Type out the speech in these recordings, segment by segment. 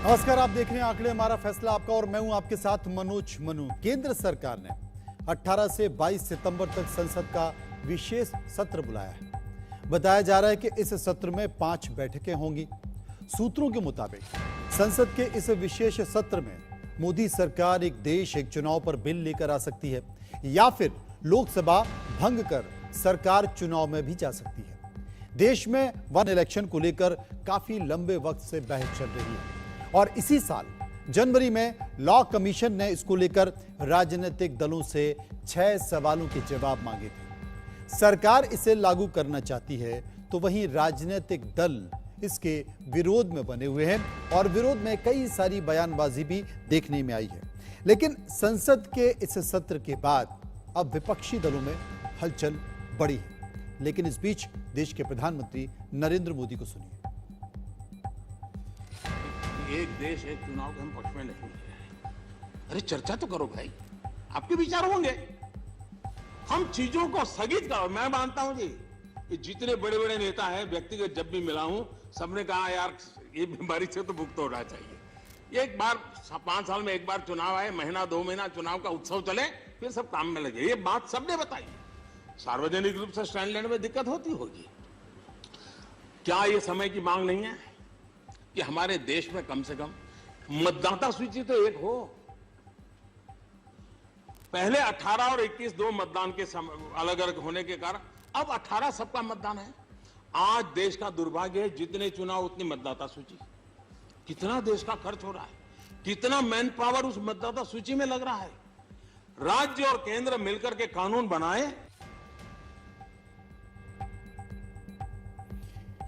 नमस्कार, आप देख रहे हैं आंकड़े हमारा फैसला आपका और मैं हूं आपके साथ मनोज मनु। केंद्र सरकार ने 18 से 22 सितंबर तक संसद का विशेष सत्र बुलाया है। बताया जा रहा है कि इस सत्र में 5 बैठकें होंगी। सूत्रों के मुताबिक संसद के इस विशेष सत्र में मोदी सरकार एक देश एक चुनाव पर बिल लेकर आ सकती है या फिर लोकसभा भंग कर सरकार चुनाव में भी जा सकती है। देश में वन इलेक्शन को लेकर काफी लंबे वक्त से बहस चल रही है और इसी साल जनवरी में लॉ कमीशन ने इसको लेकर राजनीतिक दलों से 6 सवालों के जवाब मांगे थे। सरकार इसे लागू करना चाहती है तो वहीं राजनीतिक दल इसके विरोध में बने हुए हैं और विरोध में कई सारी बयानबाजी भी देखने में आई है। लेकिन संसद के इस सत्र के बाद अब विपक्षी दलों में हलचल बढ़ी है। लेकिन इस बीच देश के प्रधानमंत्री नरेंद्र मोदी को सुनिए। एक देश एक चुनाव के हम पक्ष में नहीं है। अरे चर्चा तो करो भाई, आपके विचार होंगे। हम चीजों को स्थगित करो। मैं मानता हूं जी कि जितने बड़े बड़े नेता हैं, व्यक्तिगत जब भी मिला हूं, सबने कहा यार ये बीमारी से तो मुक्त होना चाहिए। एक बार 5 साल में एक बार चुनाव आए, महीना 2 महीना चुनाव का उत्सव चले, फिर सब काम में लगे। ये बात सबने बताई। सार्वजनिक रूप से स्टैंड लेने में दिक्कत होती होगी। क्या ये समय की मांग नहीं है कि हमारे देश में कम से कम मतदाता सूची तो एक हो? पहले 18 और 21 दो मतदान के अलग अलग होने के कारण अब 18 सबका मतदान है। आज देश का दुर्भाग्य है, जितने चुनाव उतनी मतदाता सूची। कितना देश का खर्च हो रहा है, कितना मैन पावर उस मतदाता सूची में लग रहा है। राज्य और केंद्र मिलकर के कानून बनाए।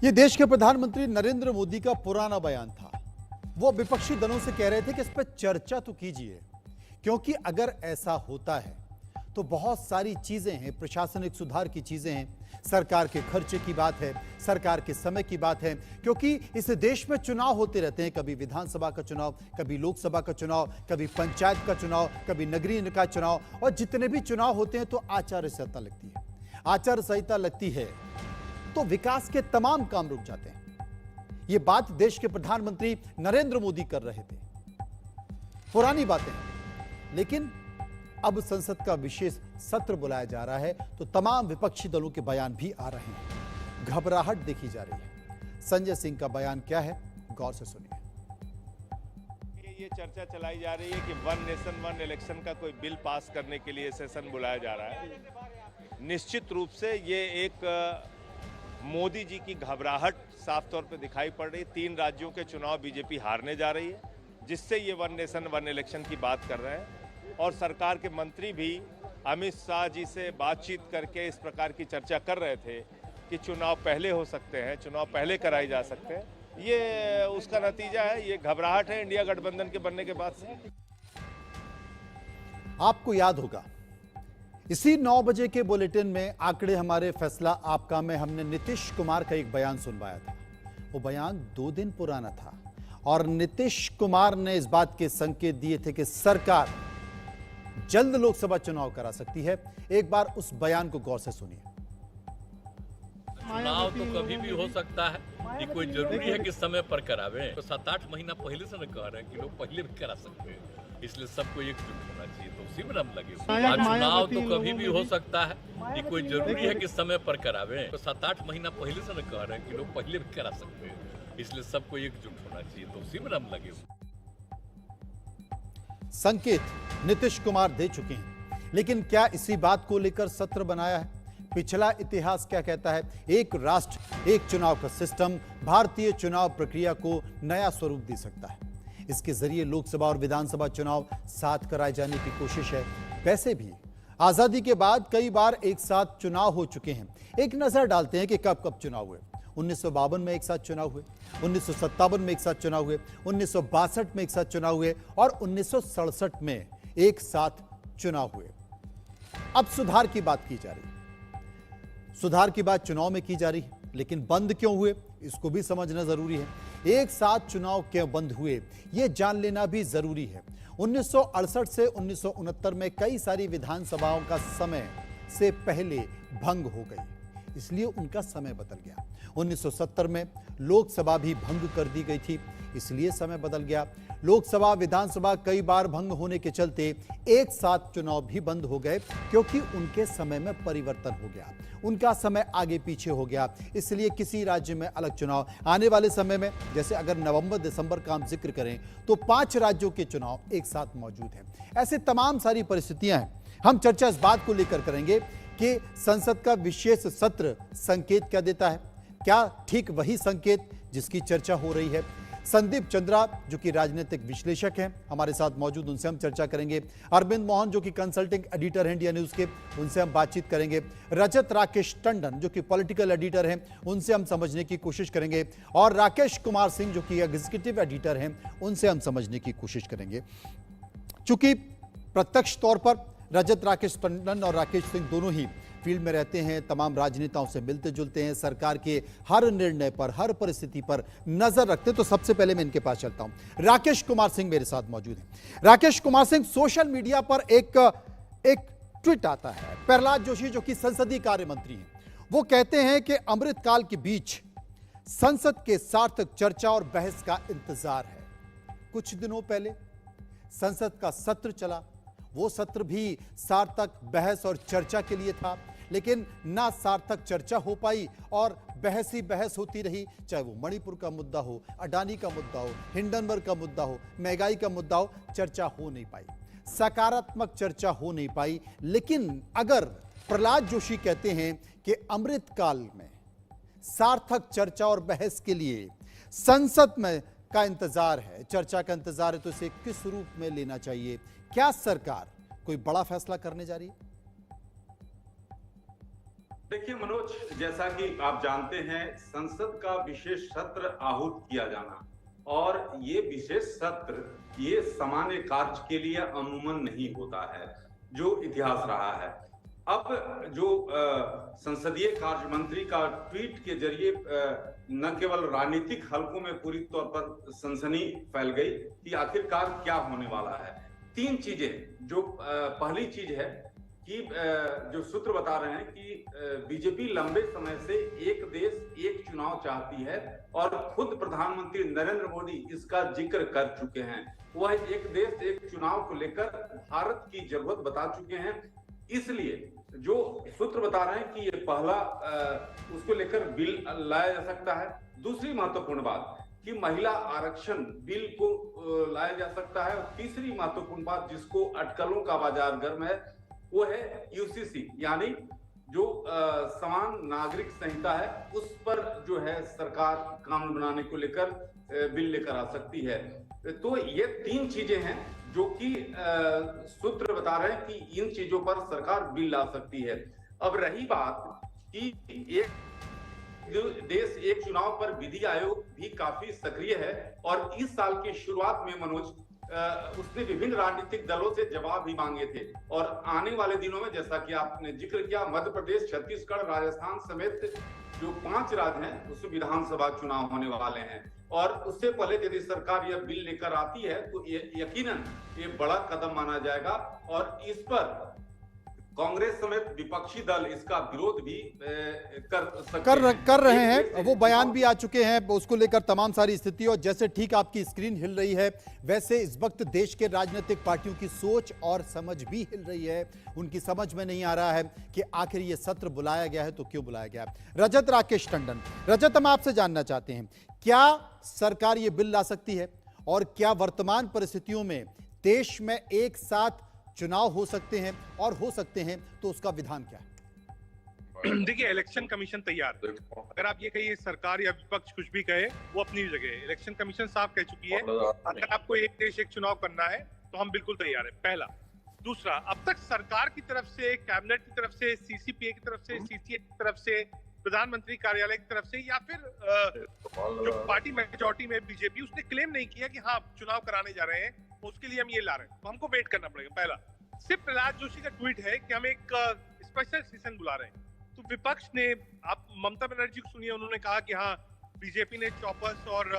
यह देश के प्रधानमंत्री नरेंद्र मोदी का पुराना बयान था। वो विपक्षी दलों से कह रहे थे कि इस पर चर्चा तो कीजिए, क्योंकि अगर ऐसा होता है तो बहुत सारी चीजें हैं, प्रशासनिक सुधार की चीजें हैं, सरकार के खर्चे की बात है, सरकार के समय की बात है, क्योंकि इस देश में चुनाव होते रहते हैं। कभी विधानसभा का चुनाव, कभी लोकसभा का चुनाव, कभी पंचायत का चुनाव, कभी नगरीय निकाय चुनाव, और जितने भी चुनाव होते हैं तो आचार संहिता लगती है। आचार संहिता लगती है तो विकास के तमाम काम रुक जाते हैं। यह बात देश के प्रधानमंत्री नरेंद्र मोदी कर रहे थे। पुरानी बातें हैं, लेकिन अब संसद का विशेष सत्र बुलाया जा रहा है तो तमाम विपक्षी दलों के बयान भी आ रहे हैं। घबराहट देखी जा रही है। संजय सिंह का बयान क्या है, गौर से सुनिए। ये चर्चा चलाई जा रही है कि वन नेशन वन इलेक्शन का कोई बिल पास करने के लिए सेशन बुलाया जा रहा है। निश्चित रूप से ये एक मोदी जी की घबराहट साफ तौर पे दिखाई पड़ रही है। 3 राज्यों के चुनाव बीजेपी हारने जा रही है, जिससे ये वन नेशन वन इलेक्शन की बात कर रहे हैं। और सरकार के मंत्री भी अमित शाह जी से बातचीत करके इस प्रकार की चर्चा कर रहे थे कि चुनाव पहले हो सकते हैं, चुनाव पहले कराए जा सकते हैं। ये उसका नतीजा है, ये घबराहट है इंडिया गठबंधन के बनने के बाद से। आपको याद होगा इसी 9 बजे के बुलेटिन में आंकड़े हमारे फैसला आपका में हमने नीतीश कुमार का एक बयान सुनवाया था। वो बयान 2 दिन पुराना था और नीतीश कुमार ने इस बात के संकेत दिए थे कि सरकार जल्द लोकसभा चुनाव करा सकती है। एक बार उस बयान को गौर से सुनिए। चुनाव तो कभी भी हो सकता है, ये कोई जरूरी है कि समय पर करावे। तो 7-8 महीना पहले से न कह रहे हैं कि लोग पहले भी करा सकते हैं, इसलिए सबको एकजुट होना चाहिए। तो उसी में हम लगे हुए हैं। चुनाव तो कभी भी हो सकता है, ये कोई जरूरी है कि समय पर करावे। तो 7-8 महीना पहले से न कह रहे हैं कि लोग पहले भी करा सकते हैं, इसलिए सबको एकजुट होना चाहिए। तो उसी में हम लगे हुए। संकेत नीतीश कुमार दे चुके हैं, लेकिन क्या इसी बात को लेकर सत्र बनाया है? पिछला इतिहास क्या कहता है? एक राष्ट्र एक चुनाव का सिस्टम भारतीय चुनाव प्रक्रिया को नया स्वरूप दे सकता है। इसके जरिए लोकसभा और विधानसभा चुनाव साथ कराए जाने की कोशिश है। वैसे भी आजादी के बाद कई बार एक साथ चुनाव हो चुके हैं। एक नजर डालते हैं कि कब कब चुनाव हुए। 1952 में एक साथ चुनाव हुए, 1957 में एक साथ चुनाव हुए, 1962 में एक साथ चुनाव हुए और 1967 में एक साथ चुनाव हुए। अब सुधार की बात की जा रही है। सुधार की बात चुनाव में की जा रही है, लेकिन बंद क्यों हुए इसको भी समझना जरूरी है। एक साथ चुनाव क्यों बंद हुए यह जान लेना भी जरूरी है। 1968 से 1969 में कई सारी विधानसभाओं का समय से पहले भंग हो गई, इसलिए उनका समय बदल गया। 1970 में लोकसभा भी भंग कर दी गई थी। इसलिए समय बदल गया। लोकसभा विधानसभा कई बार भंग होने के चलते एक साथ चुनाव भी बंद हो गए, क्योंकि उनके समय में परिवर्तन हो गया, उनका समय आगे पीछे हो गया। इसलिए किसी राज्य में अलग चुनाव, आने वाले समय में जैसे अगर नवंबर दिसंबर का हम जिक्र करें तो 5 राज्यों के चुनाव एक साथ मौजूद हैं। ऐसे तमाम सारी परिस्थितियां हैं। हम चर्चा इस बात को लेकर करेंगे कि संसद का विशेष सत्र संकेत क्या देता है, क्या ठीक वही संकेत जिसकी चर्चा हो रही है। संदीप चंद्रा जो कि राजनीतिक विश्लेषक हैं हमारे साथ मौजूद, उनसे हम चर्चा करेंगे। अरविंद मोहन जो कि कंसल्टिंग एडिटर हैं इंडिया न्यूज के, उनसे हम बातचीत करेंगे। रजत राकेश टंडन जो कि पॉलिटिकल एडिटर हैं, उनसे हम समझने की कोशिश करेंगे। और राकेश कुमार सिंह जो कि एग्जीक्यूटिव एडिटर हैं, उनसे हम समझने की कोशिश करेंगे। चूंकि प्रत्यक्ष तौर पर रजत राकेश टंडन और राकेश सिंह दोनों ही फील्ड में रहते हैं, तमाम राजनेताओं से मिलते जुलते हैं, सरकार के हर निर्णय पर, हर परिस्थिति पर नजर रखते हैं, तो सबसे पहले मैं इनके पास चलता हूं। राकेश कुमार सिंह मेरे साथ मौजूद हैं। राकेश कुमार सिंह, सोशल मीडिया पर एक ट्वीट आता है, प्रहलाद जोशी जो कि संसदीय कार्य मंत्री हैं, वो कहते हैं कि अमृतकाल के बीच संसद के सार्थक चर्चा और बहस का इंतजार है। कुछ दिनों पहले संसद का सत्र चला, वो सत्र भी सार्थक बहस और चर्चा के लिए था, लेकिन ना सार्थक चर्चा हो पाई और बहस ही बहस होती रही। चाहे वो मणिपुर का मुद्दा हो, अडानी का मुद्दा हो, हिंडनबर्ग का मुद्दा हो, महंगाई का मुद्दा हो, चर्चा हो नहीं पाई, सकारात्मक चर्चा हो नहीं पाई। लेकिन अगर प्रहलाद जोशी कहते हैं कि अमृतकाल में सार्थक चर्चा और बहस के लिए संसद में का इंतजार है, चर्चा का इंतजार है, तो इसे किस रूप में लेना चाहिए? क्या सरकार कोई बड़ा फैसला करने जा रही है? देखिए मनोज, जैसा कि आप जानते हैं, संसद का विशेष सत्र आहूत किया जाना और ये विशेष सत्र ये सामान्य कार्य के लिए अमूमन नहीं होता है, जो इतिहास रहा है। अब जो संसदीय कार्य मंत्री का ट्वीट के जरिए न केवल राजनीतिक हलकों में पूरी तौर पर सनसनी फैल गई कि आखिरकार क्या होने वाला है। 3 चीजें, जो पहली चीज है कि जो सूत्र बता रहे हैं कि बीजेपी लंबे समय से एक देश एक चुनाव चाहती है और खुद प्रधानमंत्री नरेंद्र मोदी इसका जिक्र कर चुके हैं। वह एक देश एक चुनाव को लेकर भारत की जरूरत बता चुके हैं। इसलिए जो सूत्र बता रहे हैं कि ये पहला उसको लेकर बिल लाया जा सकता है। दूसरी महत्वपूर्ण बात कि महिला आरक्षण बिल को लाया जा सकता है। और तीसरी महत्वपूर्ण बात जिसको अटकलों का बाजार गर्म है, वो है यूसीसी, यानी जो समान नागरिक संहिता है, उस पर जो है सरकार कानून बनाने को लेकर बिल लेकर आ सकती है। तो ये 3 चीजें हैं जो कि सूत्र बता रहे हैं कि इन चीजों पर सरकार बिल ला सकती है। अब रही बात कि एक देश एक चुनाव पर विधि आयोग भी काफी सक्रिय है और इस साल की शुरुआत में मनोज उसने विभिन्न राजनीतिक दलों से जवाब भी मांगे थे। और आने वाले दिनों में, जैसा कि आपने जिक्र किया, मध्य प्रदेश, छत्तीसगढ़, राजस्थान समेत जो 5 राज्य हैं उसमें विधानसभा चुनाव होने वाले हैं। और उससे पहले यदि सरकार यह बिल लेकर आती है तो यकीनन ये बड़ा कदम माना जाएगा और इस पर कांग्रेस समेत विपक्षी दल इसका विरोध भी कर रहे हैं। वो बयान भी आ चुके हैं, उसको लेकर तमाम सारी स्थिति। और जैसे ठीक आपकी स्क्रीन हिल रही है, वैसे इस वक्त देश के राजनीतिक पार्टियों की सोच और समझ भी हिल रही है। उनकी समझ में नहीं आ रहा है कि आखिर ये सत्र बुलाया गया है तो क्यों बुलाया गया है। रजत राकेश टंडन, रजत, हम आपसे जानना चाहते हैं, क्या सरकार ये बिल ला सकती है और क्या वर्तमान परिस्थितियों में देश में एक साथ चुनाव हो सकते हैं, और हो सकते हैं तो उसका विधान क्या है? देखिए, इलेक्शन कमीशन तैयार है। अगर आप ये कहिए सरकार या विपक्ष कुछ भी कहे, वो अपनी जगह है। इलेक्शन कमीशन साफ कह चुकी है, अगर आपको एक देश एक चुनाव करना है तो हम बिल्कुल तैयार है, पहला। दूसरा, अब तक सरकार की तरफ से, कैबिनेट की तरफ से, सीसीपीए की तरफ से, सीसीए की तरफ से, प्रधानमंत्री कार्यालय की तरफ से, या फिर जो पार्टी मेजॉरिटी में बीजेपी, उसने क्लेम नहीं किया कि हाँ चुनाव कराने जा रहे हैं, उसके लिए हम ये ला रहे हैं। तो हमको वेट करना पड़ेगा। पहला, सिर्फ प्रहलाद जोशी का ट्वीट है कि हम एक स्पेशल सेशन बुला रहे हैं। तो विपक्ष ने, आप ममता बनर्जी को सुनिए, उन्होंने कहा कि हाँ बीजेपी ने चॉपर्स और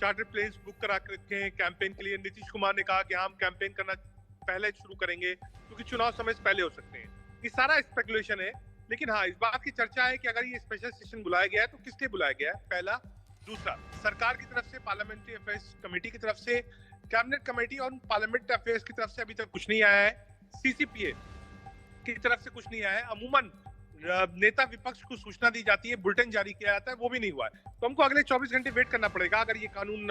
चार्टर प्लेन्स बुक करा के रखे हैं कैंपेन के लिए। नीतीश कुमार ने कहा कि हम कैंपेन करना पहले शुरू करेंगे क्योंकि चुनाव समय से पहले हो सकते हैं। ये सारा स्पेकुलेशन है। लेकिन हाँ, इस बात की चर्चा है कि अगर ये स्पेशल सेशन बुलाया गया है तो किस लिए बुलाया गया है, पहला। दूसरा, सरकार की तरफ से पार्लियामेंट्री अफेयर्स कमेटी की तरफ से, कैबिनेट कमेटी और पार्लियामेंट्री अफेयर्स की तरफ से अभी तक कुछ नहीं आया है। सीसीपीए की तरफ से कुछ नहीं आया है। अमूमन नेता विपक्ष को सूचना दी जाती है, बुलेटिन जारी किया जाता है, वो भी नहीं हुआ है। तो हमको अगले 24 घंटे वेट करना पड़ेगा अगर ये कानून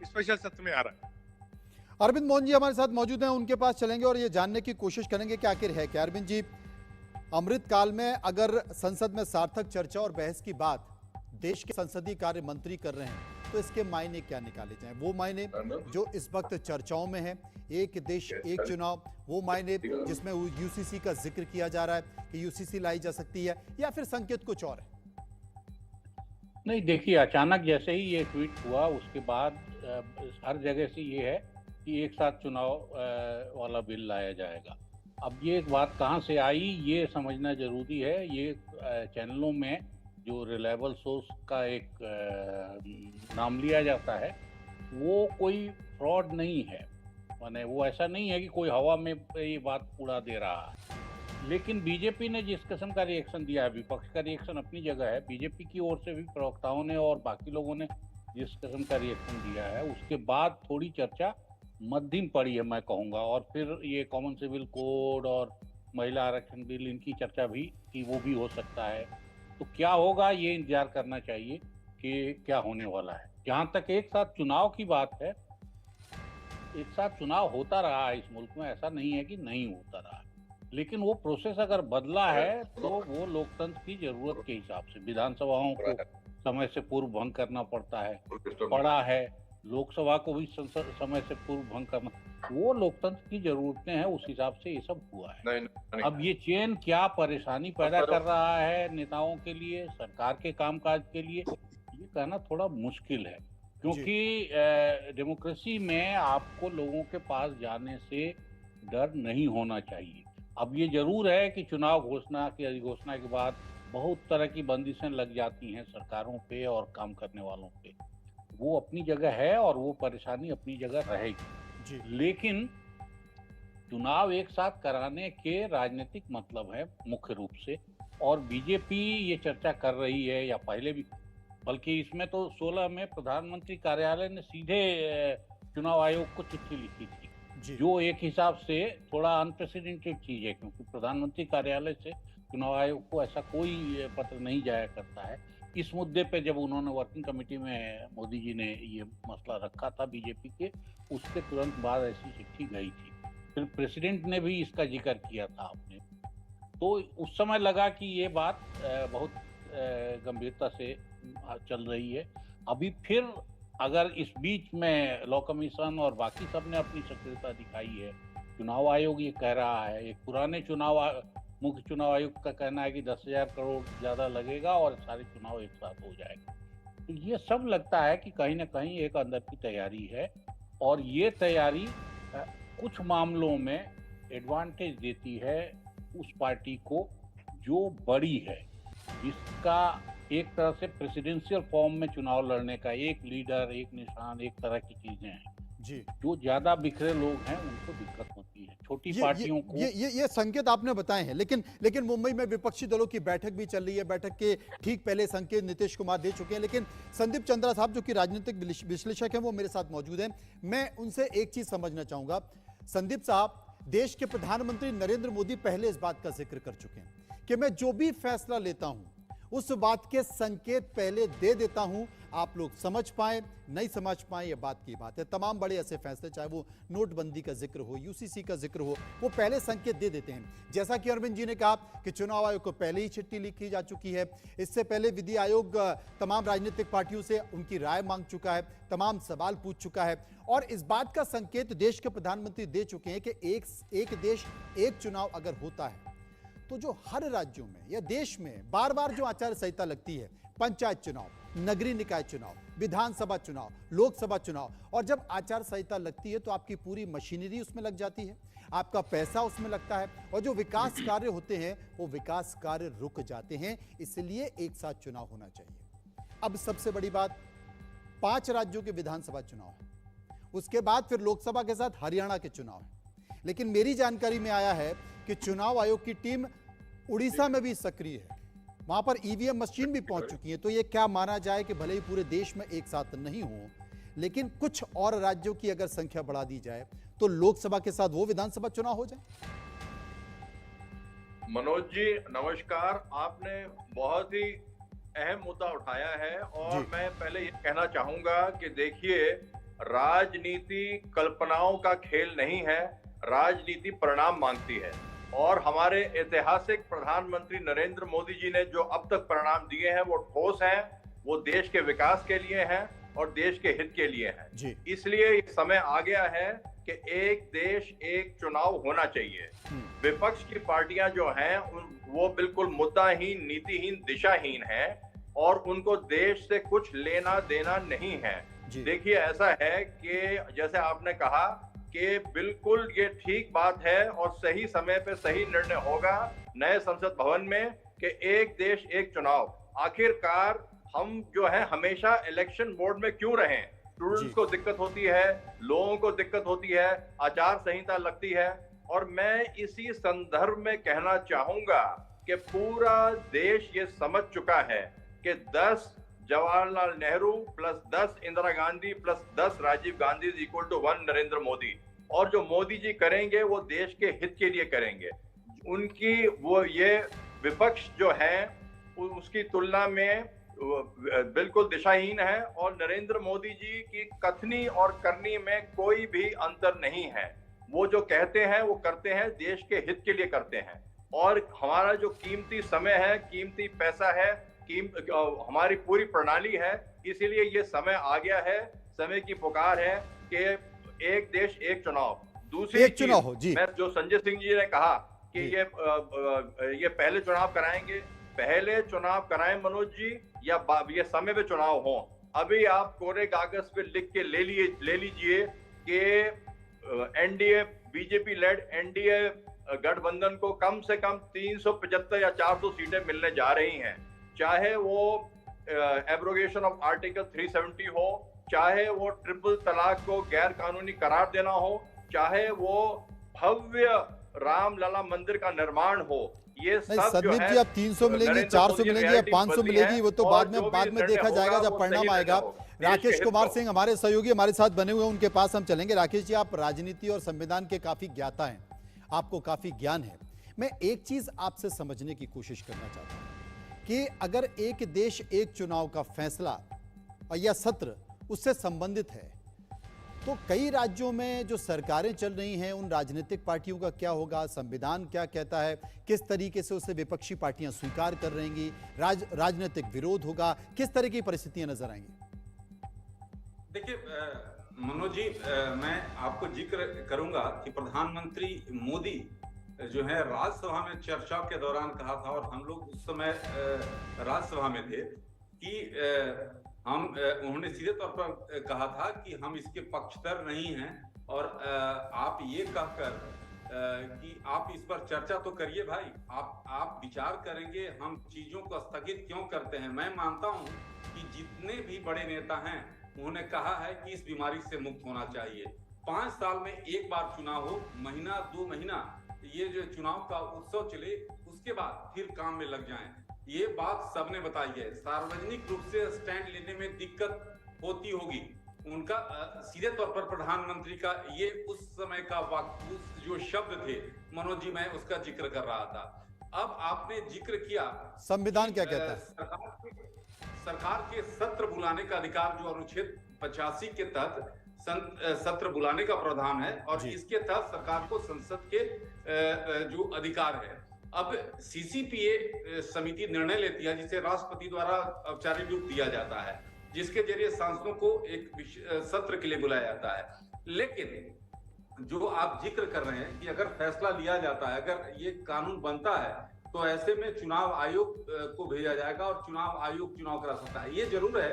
स्पेशल सत्र में आ रहा है। अरविंद मोहन जी हमारे साथ मौजूद हैं, उनके पास चलेंगे और ये जानने की कोशिश करेंगे कि आखिर है क्या। अरविंद जी, अमृत काल में अगर संसद में सार्थक चर्चा और बहस की बात देश के संसदीय कार्य मंत्री कर रहे हैं तो इसके मायने क्या निकाले जाएं? वो मायने जो इस वक्त चर्चाओं में है, एक देश एक चुनाव, वो मायने जिसमें यूसीसी का जिक्र किया जा रहा है कि यूसीसी लाई जा सकती है, या फिर संकेत कुछ और है? नहीं, देखिए, अचानक जैसे ही ये ट्वीट हुआ उसके बाद हर जगह से ये है कि एक साथ चुनाव वाला बिल लाया जाएगा। अब ये बात कहाँ से आई ये समझना जरूरी है। ये चैनलों में जो रिलायबल सोर्स का एक नाम लिया जाता है वो कोई फ्रॉड नहीं है, माने वो ऐसा नहीं है कि कोई हवा में ये बात उड़ा दे रहा है। लेकिन बीजेपी ने जिस किस्म का रिएक्शन दिया है, विपक्ष का रिएक्शन अपनी जगह है, बीजेपी की ओर से भी प्रवक्ताओं ने और बाकी लोगों ने जिस किस्म का रिएक्शन दिया है उसके बाद थोड़ी चर्चा मध्यम पड़ी है मैं कहूँगा। और फिर ये कॉमन सिविल कोड और महिला आरक्षण बिल, इनकी चर्चा भी कि वो भी हो सकता है। तो क्या होगा ये इंतजार करना चाहिए कि क्या होने वाला है। जहाँ तक एक साथ चुनाव की बात है, एक साथ चुनाव होता रहा है इस मुल्क में, ऐसा नहीं है कि नहीं होता रहा, लेकिन वो प्रोसेस अगर बदला है तो वो लोकतंत्र की जरूरत के हिसाब से विधानसभाओं को समय से पूर्व भंग करना पड़ा है, लोकसभा को भी समय से पूर्व भंग करना, वो लोकतंत्र की जरूरतें हैं, उस हिसाब से ये सब हुआ है। अब ये चेन क्या परेशानी पैदा कर रहा है नेताओं के लिए, सरकार के कामकाज के लिए, ये कहना थोड़ा मुश्किल है, क्योंकि डेमोक्रेसी में आपको लोगों के पास जाने से डर नहीं होना चाहिए। अब ये जरूर है कि चुनाव घोषणा की अधिघोषणा के बाद बहुत तरह की बंदिशें लग जाती हैं सरकारों पे और काम करने वालों पे, वो अपनी जगह है और वो परेशानी अपनी जगह रहेगी। लेकिन चुनाव एक साथ कराने के राजनीतिक मतलब है मुख्य रूप से, और बीजेपी ये चर्चा कर रही है या पहले भी, बल्कि इसमें तो 16 में प्रधानमंत्री कार्यालय ने सीधे चुनाव आयोग को चिट्ठी लिखी थी, जो एक हिसाब से थोड़ा अनप्रेसिडेंटेड चीज है, क्योंकि प्रधानमंत्री कार्यालय से चुनाव आयोग को ऐसा कोई पत्र नहीं जाया करता है। इस मुद्दे पे जब उन्होंने वर्किंग कमेटी में मोदी जी ने ये मसला रखा था बीजेपी के, उसके तुरंत बाद ऐसी चिट्ठी गई थी। फिर प्रेसिडेंट ने भी इसका जिक्र किया था आपने, तो उस समय लगा कि ये बात बहुत गंभीरता से चल रही है। अभी फिर अगर इस बीच में लॉ कमीशन और बाकी सब ने अपनी सक्रियता दिखाई है, चुनाव आयोग ये कह रहा है, एक पुराने मुख्य चुनाव आयुक्त का कहना है कि 10,000 करोड़ ज्यादा लगेगा और सारे चुनाव एक साथ हो जाएगा, तो ये सब लगता है कि कहीं ना कहीं एक अंदर की तैयारी है, और ये तैयारी कुछ मामलों में एडवांटेज देती है उस पार्टी को जो बड़ी है, जिसका एक तरह से प्रेसिडेंशियल फॉर्म में चुनाव लड़ने का एक लीडर, एक निशान, एक तरह की चीजें हैं जी। जो ज्यादा बिखरे लोग हैं उनको दिक्कत होती है, छोटी पार्टियों को। ये संकेत आपने बताए हैं, लेकिन मुंबई में विपक्षी दलों की बैठक भी चल रही है। बैठक के ठीक पहले संकेत नीतीश कुमार दे चुके हैं, लेकिन संदीप चंद्रा साहब जो कि राजनीतिक विश्लेषक हैं वो मेरे साथ मौजूद हैं। मैं उनसे एक चीज समझना चाहूंगा। संदीप साहब, देश के प्रधानमंत्री नरेंद्र मोदी पहले इस बात का जिक्र कर चुके हैं कि मैं जो भी फैसला लेता हूं उस बात के संकेत पहले दे देता हूं, आप लोग समझ पाए नहीं समझ पाए ये बात की बात है। तमाम बड़े ऐसे फैसले, चाहे वो नोटबंदी का जिक्र हो, यूसीसी का जिक्र हो, वो पहले संकेत दे देते हैं। जैसा कि अरविंद जी ने कहा कि चुनाव आयोग को पहले ही चिट्ठी लिखी जा चुकी है, इससे पहले विधि आयोग तमाम राजनीतिक पार्टियों से उनकी राय मांग चुका है, तमाम सवाल पूछ चुका है, और इस बात का संकेत देश के प्रधानमंत्री दे चुके हैं कि एक देश एक चुनाव अगर होता है तो जो हर राज्यों में या देश में बार बार जो आचार संहिता लगती है, पंचायत चुनाव, नगरीय निकाय चुनाव, विधानसभा चुनाव, लोकसभा चुनाव, और जब आचार संहिता लगती है तो आपकी पूरी मशीनरी उसमें लग जाती है, आपका पैसा उसमें लगता है, और जो विकास कार्य होते हैं वो विकास कार्य रुक जाते हैं। इसलिए एक साथ चुनाव होना चाहिए। अब सबसे बड़ी बात, 5 राज्यों के विधानसभा चुनाव है, उसके बाद फिर लोकसभा के साथ हरियाणा के चुनाव है। लेकिन मेरी जानकारी में आया है कि चुनाव आयोग की टीम उड़ीसा में भी सक्रिय है, वहां पर ईवीएम मशीन भी पहुंच चुकी है। तो ये क्या माना जाए कि भले ही पूरे देश में एक साथ नहीं हो, लेकिन कुछ और राज्यों की अगर संख्या बढ़ा दी जाए तो लोकसभा के साथ वो विधानसभा चुनाव हो जाए। मनोज जी नमस्कार, आपने बहुत ही अहम मुद्दा उठाया है और मैं पहले ये कहना चाहूंगा कि देखिए, राजनीति कल्पनाओं का खेल नहीं है, राजनीति परिणाम मांगती है। और हमारे ऐतिहासिक प्रधानमंत्री नरेंद्र मोदी जी ने जो अब तक परिणाम दिए हैं वो ठोस हैं, वो देश के विकास के लिए हैं और देश के हित के लिए हैं। इसलिए ये समय आ गया है कि एक देश एक चुनाव होना चाहिए। विपक्ष की पार्टियां जो हैं वो बिल्कुल मुद्दाहीन, नीतिहीन, दिशाहीन हैं और उनको देश से कुछ लेना देना नहीं है। देखिए, ऐसा है कि जैसे आपने कहा कि बिल्कुल ये ठीक बात है और सही समय पे सही निर्णय होगा नए संसद भवन में कि एक देश एक चुनाव। आखिरकार हम जो है हमेशा इलेक्शन बोर्ड में क्यों रहें? स्टूडेंट्स को दिक्कत होती है, लोगों को दिक्कत होती है, आचार संहिता लगती है। और मैं इसी संदर्भ में कहना चाहूंगा कि पूरा देश ये समझ चुका है कि 10 Jawaharlal Nehru plus 10 Indira Gandhi plus 10 Rajiv Gandhi is equal to 1 Narendra Modi. और जो मोदी जी करेंगे वो देश के हित के लिए करेंगे। उनकी वो ये विपक्ष जो है उसकी तुलना में बिल्कुल दिशाहीन है और नरेंद्र मोदी जी की कथनी और करनी में कोई भी अंतर नहीं है। वो जो कहते हैं वो करते हैं, देश के हित के लिए करते हैं। और हमारा जो कीमती समय है, कीमती पैसा है, हमारी पूरी प्रणाली है, इसीलिए ये समय आ गया है, समय की पुकार है कि एक देश एक चुनाव। दूसरी एक चुनाव हो जी। मैं जो संजय सिंह जी ने कहा कि ये पहले चुनाव कराएंगे, पहले चुनाव कराएं मनोज जी, या ये समय पे चुनाव हो। अभी आप कोरे कागज पे लिख के ले लीजिए कि एनडीए, बीजेपी लेड एनडीए गठबंधन को कम से कम 375 या 400 सीटें मिलने जा रही हैं। चाहे वो एब्रोगेशन ऑफ आर्टिकल 370 हो, चाहे वो ट्रिपल तलाक को गैर कानूनी करार देना हो, चाहे वो भव्य रामलला मंदिर का निर्माण हो, ये सब जो है जी, अब 300 मिलेंगी, 400 मिलेंगी या 500 मिलेगी, वो तो बाद में देखा जाएगा जब परिणाम आएगा। राकेश कुमार सिंह हमारे सहयोगी हमारे साथ बने हुए, उनके पास हम चलेंगे। राकेश जी, आप राजनीति और संविधान के काफी ज्ञाता हैं, आपको काफी ज्ञान है। मैं एक चीज आपसे समझने की कोशिश करना चाहता हूं कि अगर एक देश एक चुनाव का फैसला या सत्र उससे संबंधित है तो कई राज्यों में जो सरकारें चल रही हैं उन राजनीतिक पार्टियों का क्या होगा? संविधान क्या कहता है? किस तरीके से उसे विपक्षी पार्टियां स्वीकार कर रहेंगी? राजनीतिक विरोध होगा? किस तरह की परिस्थितियां नजर आएंगी? देखिए मनोज जी, मैं आपको जिक्र करूंगा कि प्रधानमंत्री मोदी जो है राज्यसभा में चर्चा के दौरान कहा था, और हम लोग उस समय राज्यसभा में थे, कि उन्होंने सीधे तौर पर कहा था कि हम इसके पक्षधर नहीं हैं, और आप ये कहकर कि आप इस पर चर्चा तो करिए भाई, आप विचार करेंगे, हम चीजों को स्थगित क्यों करते हैं। मैं मानता हूं कि जितने भी बड़े नेता हैं उन्होंने कहा है कि इस बीमारी से मुक्त होना चाहिए। 5 साल में एक बार चुनाव हो, महीना 2 महीना ये जो चुनाव का उत्सव चले, उसके बाद फिर काम में लग जाएं। ये बात सबने बताई है। सार्वजनिक रूप से स्टैंड लेने में दिक्कत होती होगी, उनका सीधे तौर पर प्रधानमंत्री का ये उस समय का वाक्य, जो शब्द थे मनोज जी, मैं उसका जिक्र कर रहा था। अब आपने जिक्र किया संविधान क्या कहता है? सरकार के सत्र बुलाने का अधिकार जो अनुच्छेद 85 के तहत सत्र बुलाने का प्रावधान है, और इसके तहत सरकार को संसद के जो अधिकार है। अब सीसीपीए समिति निर्णय लेती है जिसे राष्ट्रपति द्वारा औपचारिक रूप दिया जाता है, जिसके जरिए सांसदों को एक सत्र के लिए बुलाया जाता है। लेकिन जो आप जिक्र कर रहे हैं कि अगर फैसला लिया जाता है, अगर ये कानून बनता है, तो ऐसे में चुनाव आयोग को भेजा जाएगा और चुनाव आयोग चुनाव करा सकता है। ये जरूर है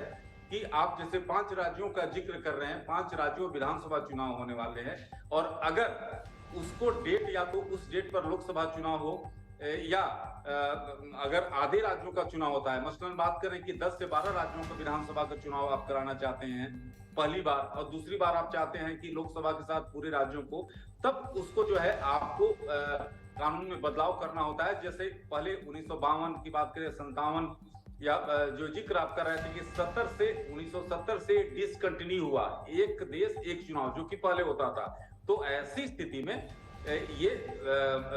कि आप जैसे 5 राज्यों का जिक्र कर रहे हैं, 5 राज्यों विधानसभा चुनाव होने वाले हैं, और अगर उसको डेट या तो उस डेट पर लोकसभा चुनाव हो, या अगर आधे राज्यों का चुनाव होता है, मसलन बात करें कि 10 से 12 राज्यों का विधानसभा का चुनाव आप कराना चाहते हैं पहली बार, और दूसरी बार आप चाहते हैं कि लोकसभा के साथ पूरे राज्यों को, तब उसको जो है आपको कानून में बदलाव करना होता है। जैसे पहले 1952 की बात करें, 57 या जो जिक्र आप कर रहे थे कि 1970 से डिसकंटिन्यू हुआ एक देश एक चुनाव, जो कि पहले होता था। तो ऐसी स्थिति में ये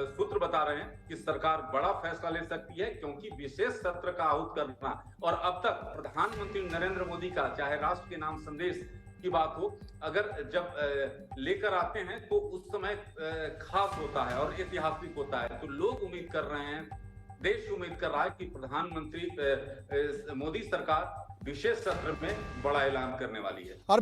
सूत्र बता रहे हैं कि सरकार बड़ा फैसला ले सकती है, क्योंकि विशेष सत्र का आहूत करना, और अब तक प्रधानमंत्री नरेंद्र मोदी का चाहे राष्ट्र के नाम संदेश की बात हो, अगर जब लेकर आते हैं तो उस समय खास होता है और ऐतिहासिक होता है। तो लोग उम्मीद कर रहे हैं, देश उम्मीद कर रहा है कि प्रधानमंत्री मोदी सरकार विशेष सत्र में बड़ा ऐलान करने वाली है।